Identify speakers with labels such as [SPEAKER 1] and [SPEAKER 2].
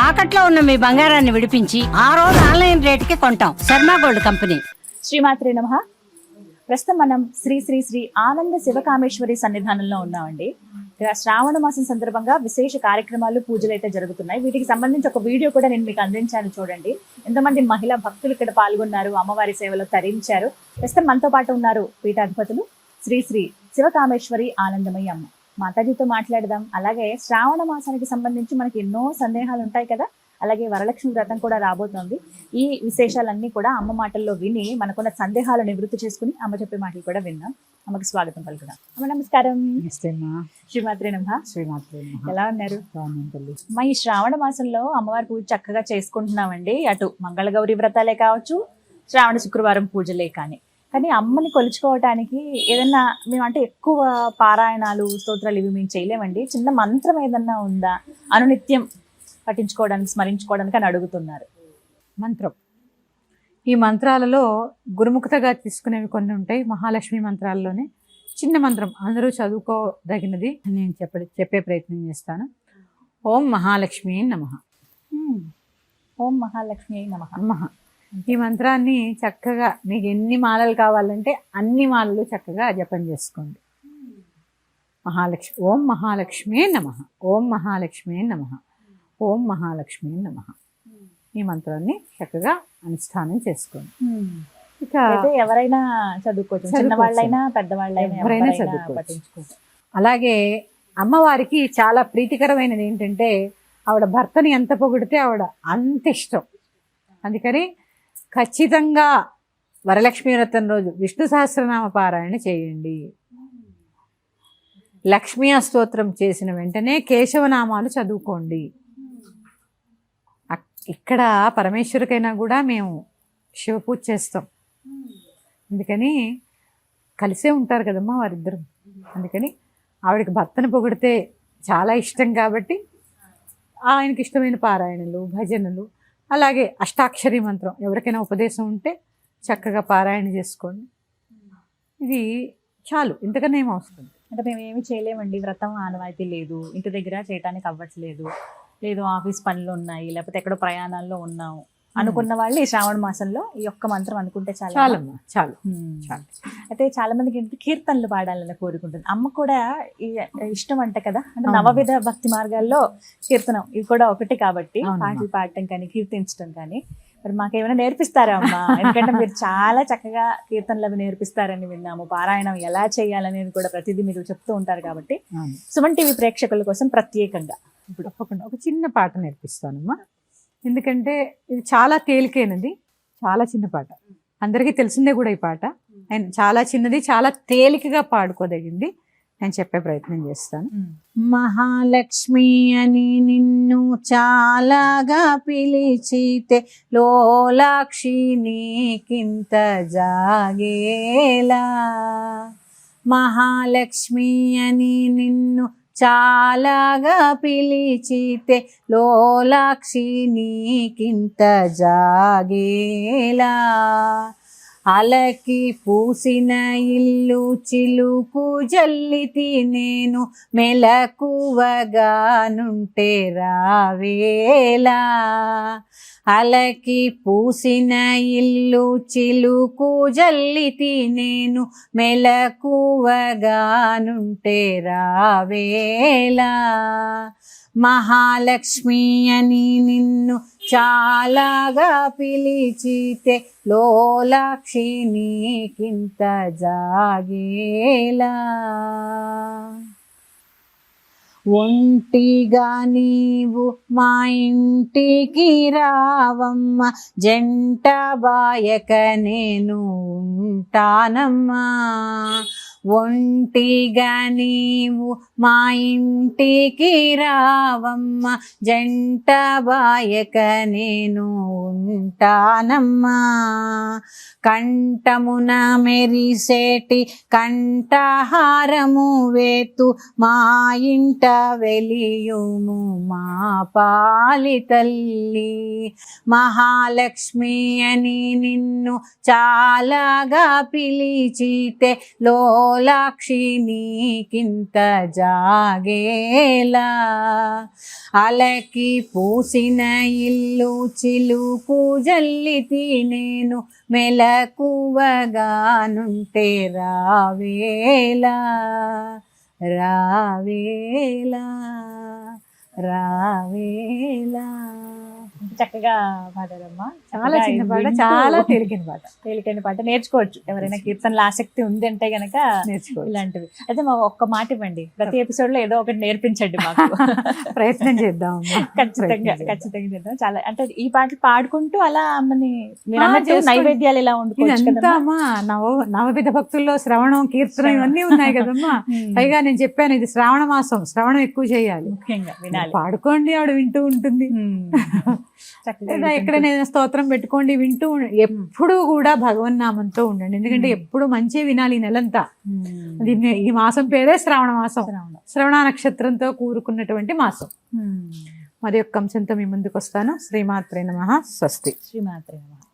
[SPEAKER 1] తాకట్లో ఉన్న మీ బంగారాన్ని విడిపించి ఆ రోజు ఆన్లైన్ రేటుకి కొంటాం. Sharma gold company.
[SPEAKER 2] శ్రీమాత్రే నమః. ప్రస్తుతం మనం శ్రీ శ్రీ శ్రీ ఆనంద శివకామేశ్వరి సన్నిధానంలో ఉన్నామండి. ఇక్కడ శ్రావణ మాసం సందర్భంగా విశేష కార్యక్రమాలు, పూజలు అయితే జరుగుతున్నాయి. వీటికి సంబంధించి ఒక వీడియో కూడా నేను మీకు అందించాను, చూడండి. ఎంతమంది మహిళా భక్తులు ఇక్కడ పాల్గొన్నారు, అమ్మవారి సేవలో తరించారు. ప్రస్తుతం మనతో పాటు ఉన్నారు పీఠాధిపతులు శ్రీ శ్రీ శివకామేశ్వరి ఆనందమయ్య అమ్మ. మాతాజీతో మాట్లాడదాం. అలాగే శ్రావణ మాసానికి సంబంధించి మనకి ఎన్నో సందేహాలు ఉంటాయి కదా. అలాగే వరలక్ష్మి వ్రతం కూడా రాబోతోంది. ఈ విశేషాలన్నీ కూడా అమ్మ మాటల్లో విని మనకున్న సందేహాలు నివృత్తి చేసుకుని అమ్మ చెప్పే మాటలు కూడా విన్నాం. అమ్మకి స్వాగతం పలుకుదాం. అమ్మ నమస్కారం. శ్రీమాత్రే నమః. ఎలా ఉన్నారు? మా ఈ శ్రావణ మాసంలో అమ్మవారి పూజ చక్కగా చేసుకుంటున్నామండి. అటు మంగళగౌరి వ్రతాలే కావచ్చు, శ్రావణ శుక్రవారం పూజలే కానీ అమ్మని కొలుచుకోవటానికి ఏదన్నా మేము అంటే ఎక్కువ పారాయణాలు, స్తోత్రాలు ఇవి మేము చేయలేమండి. చిన్న మంత్రం ఏదన్నా ఉందా అనునిత్యం పఠించుకోవడానికి, స్మరించుకోవడానికి అని అడుగుతున్నారు.
[SPEAKER 3] మంత్రం, ఈ మంత్రాలలో గురుముఖతగా తీసుకునేవి కొన్ని ఉంటాయి. మహాలక్ష్మి మంత్రాల్లోనే చిన్న మంత్రం అందరూ చదువుకోదగినది నేను చెప్పే ప్రయత్నం చేస్తాను. ఓం మహాలక్ష్మి నమః.
[SPEAKER 2] ఓం మహాలక్ష్మి నమః.
[SPEAKER 3] నమః. ఈ మంత్రాన్ని చక్కగా మీకు ఎన్ని మాలలు కావాలంటే అన్ని మాలలు చక్కగా జపం చేసుకోండి. మహాలక్ష్మి, ఓం మహాలక్ష్మి నమః, ఓం మహాలక్ష్మి నమః, ఓం మహాలక్ష్మి నమః. ఈ మంత్రాన్ని చక్కగా అనుష్ఠానం చేసుకోండి. ఇక
[SPEAKER 2] ఎవరైనా చదువుకోవచ్చు, చిన్నవాళ్ళైనా పెద్దవాళ్ళైనా
[SPEAKER 3] ఎవరైనా చదువుకోవచ్చు. అలాగే అమ్మవారికి చాలా ప్రీతికరమైనది ఏంటంటే ఆవిడ భర్తని ఎంత పొగిడితే ఆవిడ అంత ఇష్టం. అందుకని ఖచ్చితంగా వరలక్ష్మి వ్రతం రోజు విష్ణు సహస్రనామ పారాయణ చేయండి. లక్ష్మీ స్తోత్రం చేసిన వెంటనే కేశవనామాలు చదువుకోండి. ఇక్కడ పరమేశ్వరికైనా కూడా మేము శివపూజ చేస్తాం. అందుకని కలిసే ఉంటారు కదమ్మా వారిద్దరు. అందుకని ఆవిడకి భర్తను పొగిడితే చాలా ఇష్టం కాబట్టి ఆయనకి ఇష్టమైన పారాయణలు, భజనలు, అలాగే అష్టాక్షరి మంత్రం ఎవరికైనా ఉపదేశం ఉంటే చక్కగా పారాయణ చేసుకోండి. ఇది చాలు, ఇంతకన్నా ఏం అవసరం.
[SPEAKER 2] అంటే మేము ఏమి చేయలేమండి, వ్రతం ఆనవాయితీ లేదు, ఇంటి దగ్గర చేయడానికి అవ్వట్లేదు, లేదు ఆఫీస్ పనులు ఉన్నాయి, లేకపోతే ఎక్కడో ప్రయాణాల్లో ఉన్నాము అనుకున్న వాళ్ళు ఈ శ్రావణ మాసంలో ఈ ఒక్క మంత్రం అనుకుంటే చాలు.
[SPEAKER 3] చాలు.
[SPEAKER 2] అయితే చాలా మందికి ఇంటి కీర్తనలు పాడాలని కోరుకుంటుంది. అమ్మ కూడా ఈ ఇష్టం అంట కదా. అంటే నవవిధ భక్తి మార్గాల్లో కీర్తనం ఇది కూడా ఒకటి కాబట్టి పాటలు పాడటం కానీ కీర్తించడం కానీ మరి మాకేమైనా నేర్పిస్తారా అమ్మ? ఎందుకంటే మీరు చాలా చక్కగా కీర్తనలు అవి నేర్పిస్తారని విన్నాము. పారాయణం ఎలా చేయాలనేది కూడా ప్రతిదీ మీరు చెప్తూ ఉంటారు కాబట్టి సుమన్ టీవీ ప్రేక్షకుల కోసం ప్రత్యేకంగా
[SPEAKER 3] ఇప్పుడు తప్పకుండా ఒక చిన్న పాట నేర్పిస్తానమ్మా. ఎందుకంటే ఇది చాలా తేలికైనది, చాలా చిన్న పాట, అందరికీ తెలిసిందే కూడా ఈ పాట. అండ్ చాలా చిన్నది, చాలా తేలికగా పాడుకోదగింది. నేను చెప్పే ప్రయత్నం చేస్తాను. మహాలక్ష్మి అని నిన్ను చాలాగా పిలిచితే లోలాక్షి నీకింత జాగేలా. మహాలక్ష్మి అని నిన్ను చాలాగా పిలిచితే లోలాక్షి నీకింత జాగేలా. అలకి పూసిన ఇల్లు చిలుకు జల్లితి నేను మెలకువగానుంటే రావేలా. అలకి పూసిన ఇల్లు చిలుకు జల్లితి నేను మెలకువగానుంటే రావేలా. మహాలక్ష్మి అని నిన్ను చాలాగా పిలిచితే లోలాక్షి నీకింత జాగేలా. ఒంటిగా నీవు మా ఇంటికి రావమ్మ, జంట బాయక నేను ఉంటానమ్మా. ఒంటిగా నీవు మా ఇంటికి రావమ్మ, జంట బాయక నేను ఉంటానమ్మా. కంఠమున మెరిసేటి కంఠహారము వేతు మా ఇంట వెలియుము మా పాలి తల్లి. మహాలక్ష్మి అని నిన్ను చాలాగా పిలిచితే లో లోలాక్షి నీకింత జాగేలా అలకి పూసిన ఇల్లు చిలుకు జల్లితి నేను మెలకువగానుంటే రావేలా రావేలా రావేలా.
[SPEAKER 2] చక్కగా పాడారమ్మా.
[SPEAKER 3] చాలా చిన్న పాట, చాలా తేలికైన పాట.
[SPEAKER 2] తేలికైన పాట నేర్చుకోవచ్చు ఎవరైనా కీర్తనలో ఆసక్తి ఉంది అంటే గనక
[SPEAKER 3] నేర్చుకోవచ్చు.
[SPEAKER 2] ఇలాంటివి అయితే మా ఒక్క మాట ఇవ్వండి, ప్రతి ఎపిసోడ్ లో ఏదో ఒకటి నేర్పించండి మాకు.
[SPEAKER 3] ప్రయత్నం చేద్దాం.
[SPEAKER 2] ఖచ్చితంగా చేద్దాం. చాలా అంటే ఈ పాటలు పాడుకుంటూ అలా అమ్మని మీరు అన్నట్టు నైవేద్యాలు ఇలా వండుకోవచ్చు
[SPEAKER 3] ఇదంతా
[SPEAKER 2] కదమ్మా.
[SPEAKER 3] అమ్మా నవవిధ భక్తుల్లో శ్రవణం, కీర్తనం ఇవన్నీ ఉన్నాయి కదమ్మా. పైగా నేను చెప్పాను ఇది శ్రావణ మాసం, శ్రవణం ఎక్కువ చేయాలి,
[SPEAKER 2] ముఖ్యంగా వినాలి.
[SPEAKER 3] పాడుకోండి, ఆవిడ వింటూ ఉంటుంది. లేదా ఎక్కడైనా స్తోత్రం పెట్టుకోండి, వింటూ ఎప్పుడు కూడా భగవన్నామంతో ఉండండి. ఎందుకంటే ఎప్పుడు మంచి వినాలి ఈ నెలంతా. దీన్ని ఈ మాసం పేరే శ్రావణ మాసం, శ్రవణ నక్షత్రంతో కూరుకున్నటువంటి మాసం. మరి యొక్క అంశంతో మీ ముందుకు వస్తాను. శ్రీమాత్రే నమః. స్వస్తి.
[SPEAKER 2] శ్రీమాత్రే నమః.